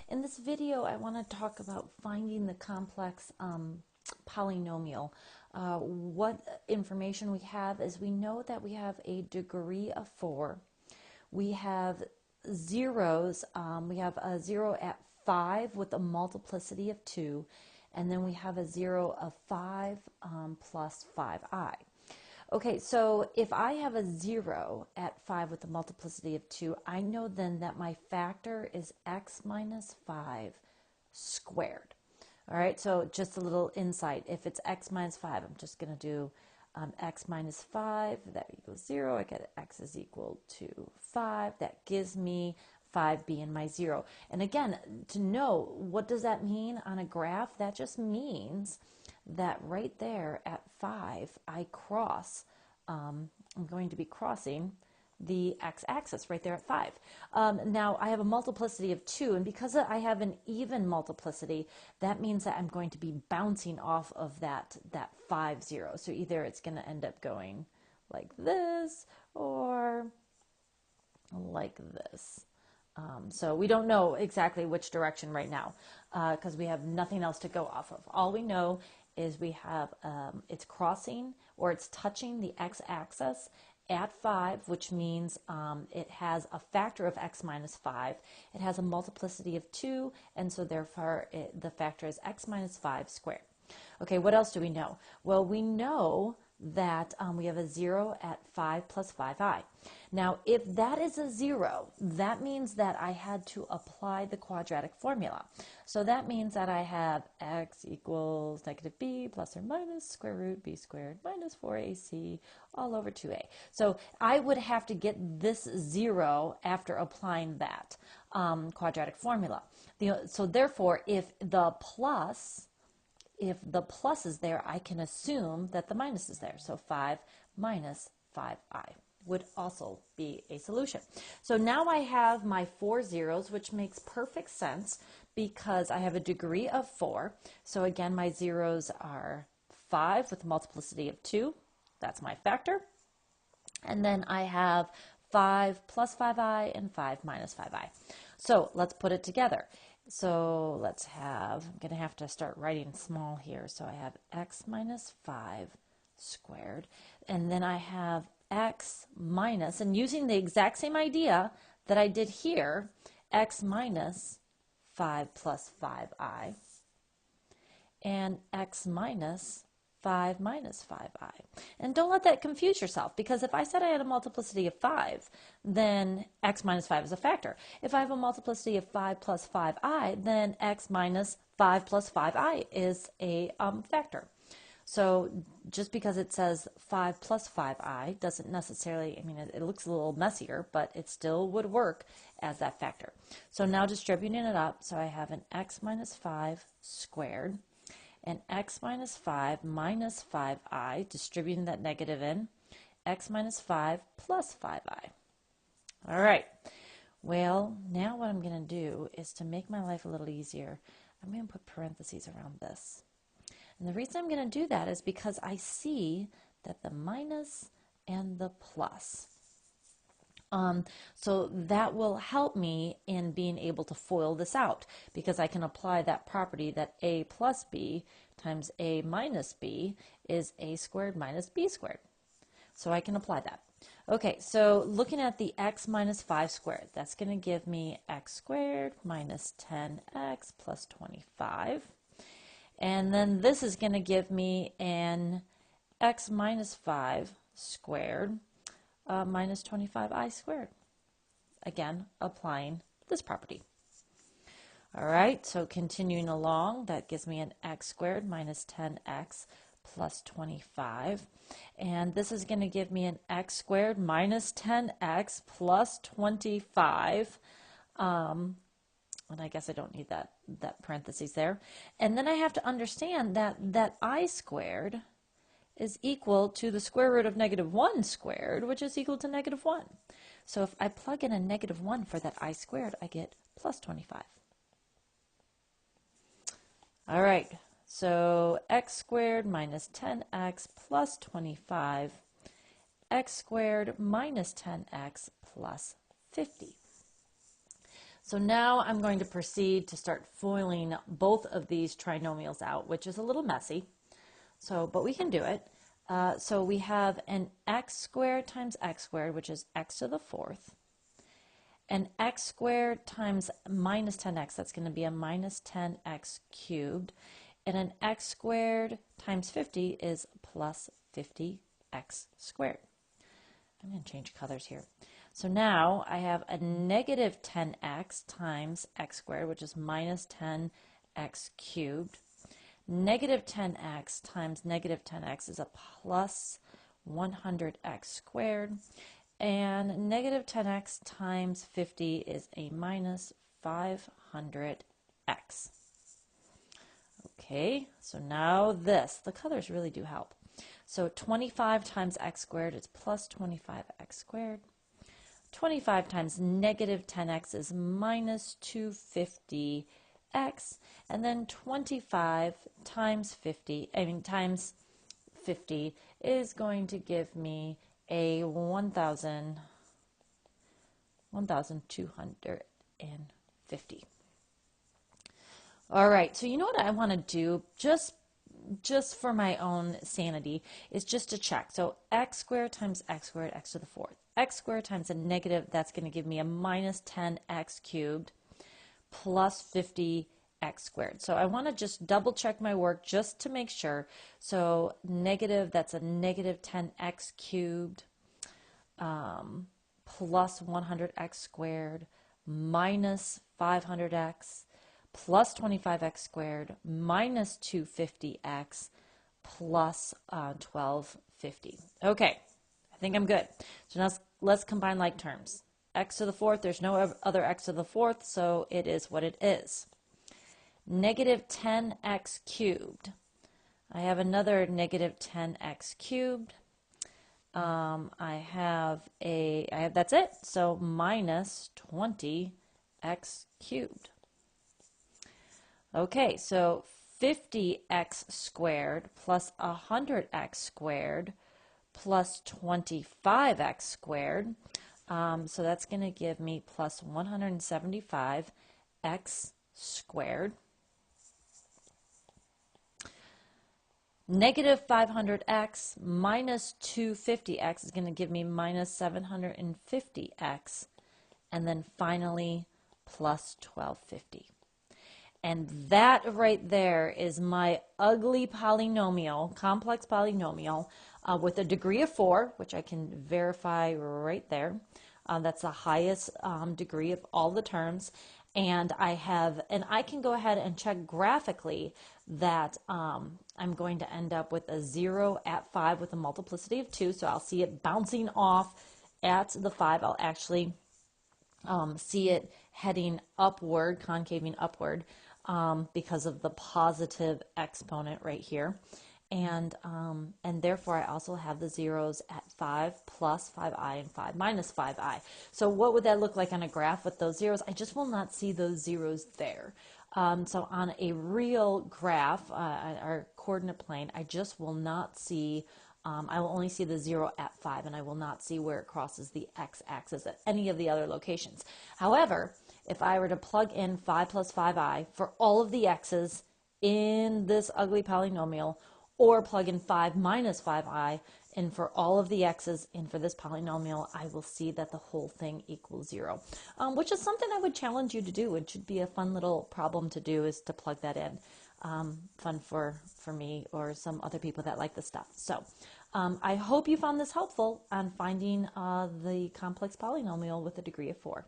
In this video, I want to talk about finding the complex polynomial. What information we have is we know that we have a degree of 4. We have zeros. We have a 0 at 5 with a multiplicity of 2. And then we have a 0 of 5 plus 5i. Okay, so if I have a 0 at 5 with a multiplicity of 2, I know then that my factor is x minus 5 squared. All right, so just a little insight. If it's x minus 5, I'm just going to do x minus 5, that equals 0. I get x is equal to 5. That gives me 5 being my 0. And again, to know what does that mean on a graph, that just means that right there at 5, I cross, I'm going to be crossing the x-axis right there at 5. Now I have a multiplicity of 2, and because I have an even multiplicity, that means that I'm going to be bouncing off of that 5, 0. So either it's going to end up going like this or like this. So we don't know exactly which direction right now because we have nothing else to go off of. All we know is we have it's crossing or it's touching the x-axis at 5, which means it has a factor of x minus 5. It has a multiplicity of 2, and so therefore the factor is x minus 5 squared. Okay, what else do we know? Well, we know that we have a 0 at 5 plus 5i. Now, if that is a 0, that means that I had to apply the quadratic formula. So that means that I have x equals negative b plus or minus square root b squared minus 4ac all over 2a. So I would have to get this 0 after applying that quadratic formula. So therefore, if the plus is there, I can assume that the minus is there. So 5 minus 5i would also be a solution. So now I have my 4 zeros, which makes perfect sense because I have a degree of 4. So again, my zeros are 5 with a multiplicity of 2. That's my factor. And then I have 5 plus 5i and 5 minus 5i. So let's put it together. So let's have, I'm going to have to start writing small here. So I have x minus 5 squared, and then I have x minus, and using the exact same idea that I did here, x minus 5 plus 5i, and x minus 5 minus 5i. And don't let that confuse yourself, because if I said I had a multiplicity of 5, then x minus 5 is a factor. If I have a multiplicity of 5 plus 5i, then x minus 5 plus 5i is a factor. So just because it says 5 plus 5i doesn't necessarily, I mean, it looks a little messier, but it still would work as that factor. So now distributing it up, so I have an x minus 5 squared, and x minus 5 minus 5i, distributing that negative in, x minus 5 plus 5i. All right, well, now what I'm going to do is to make my life a little easier, I'm going to put parentheses around this. And the reason I'm going to do that is because I see that the minus and the plus. So that will help me in being able to FOIL this out, because I can apply that property that a plus b times a minus b is a squared minus b squared. So I can apply that. Okay, so looking at the x minus 5 squared, that's going to give me x squared minus 10x plus 25. And then this is going to give me an x minus 5 squared minus 25i squared. Again, applying this property. All right, so continuing along, that gives me an x squared minus 10x plus 25. And this is going to give me an x squared minus 10x plus 25. And I guess I don't need that parentheses there. And then I have to understand that I squared is equal to the square root of negative 1 squared, which is equal to negative 1. So if I plug in a negative 1 for that I squared, I get plus 25. All right, so x squared minus 10x plus 25, x squared minus 10x plus 50. So now I'm going to proceed to start foiling both of these trinomials out, which is a little messy. So, but we can do it. So we have an x squared times x squared, which is x to the fourth, and x squared times minus 10x, that's going to be a minus 10x cubed, and an x squared times 50 is plus 50x squared. I'm going to change colors here. So now I have a negative 10x times x squared, which is minus 10x cubed. Negative 10x times negative 10x is a plus 100x squared. And negative 10x times 50 is a minus 500x. Okay, so now this, the colors really do help. So 25 times x squared is plus 25x squared. 25 times negative 10x is minus 250x. And then 25 times 50, times 50 is going to give me a 1,250. All right, so you know what I want to do just for my own sanity is just to check. So x squared times x squared, x to the fourth. X squared times a negative, that's going to give me a minus 10x cubed plus 50x squared. So I want to just double check my work just to make sure. So negative, that's a negative 10x cubed plus 100x squared minus 500x plus 25x squared minus 250x plus 1250. Okay, I think I'm good. So now let's combine like terms. X to the fourth, there's no other x to the fourth, so it is what it is. Negative 10x cubed. I have another negative 10x cubed. I have that's it. So minus 20x cubed. Okay, so 50x squared plus 100x squared plus 25x squared. So that's going to give me plus 175x squared. Negative 500x minus 250x is going to give me minus 750x. And then finally, plus 1250. And that right there is my ugly polynomial, complex polynomial, with a degree of 4, which I can verify right there. That's the highest degree of all the terms. And I can go ahead and check graphically that I'm going to end up with a 0 at 5 with a multiplicity of 2. So I'll see it bouncing off at the 5. I'll actually see it heading upward, concaving upward, because of the positive exponent right here. And therefore I also have the zeros at 5 plus 5i and 5 minus 5i. So what would that look like on a graph with those zeros? I just will not see those zeros there. So on a real graph, our coordinate plane, I just will not see, I will only see the 0 at 5, and I will not see where it crosses the x-axis at any of the other locations. However, if I were to plug in 5 plus 5i for all of the x's in this ugly polynomial, or plug in 5 minus 5i in for all of the x's in for this polynomial, I will see that the whole thing equals 0, which is something I would challenge you to do. It should be a fun little problem to do, is to plug that in. Fun for me or some other people that like this stuff. So I hope you found this helpful on finding the complex polynomial with a degree of 4.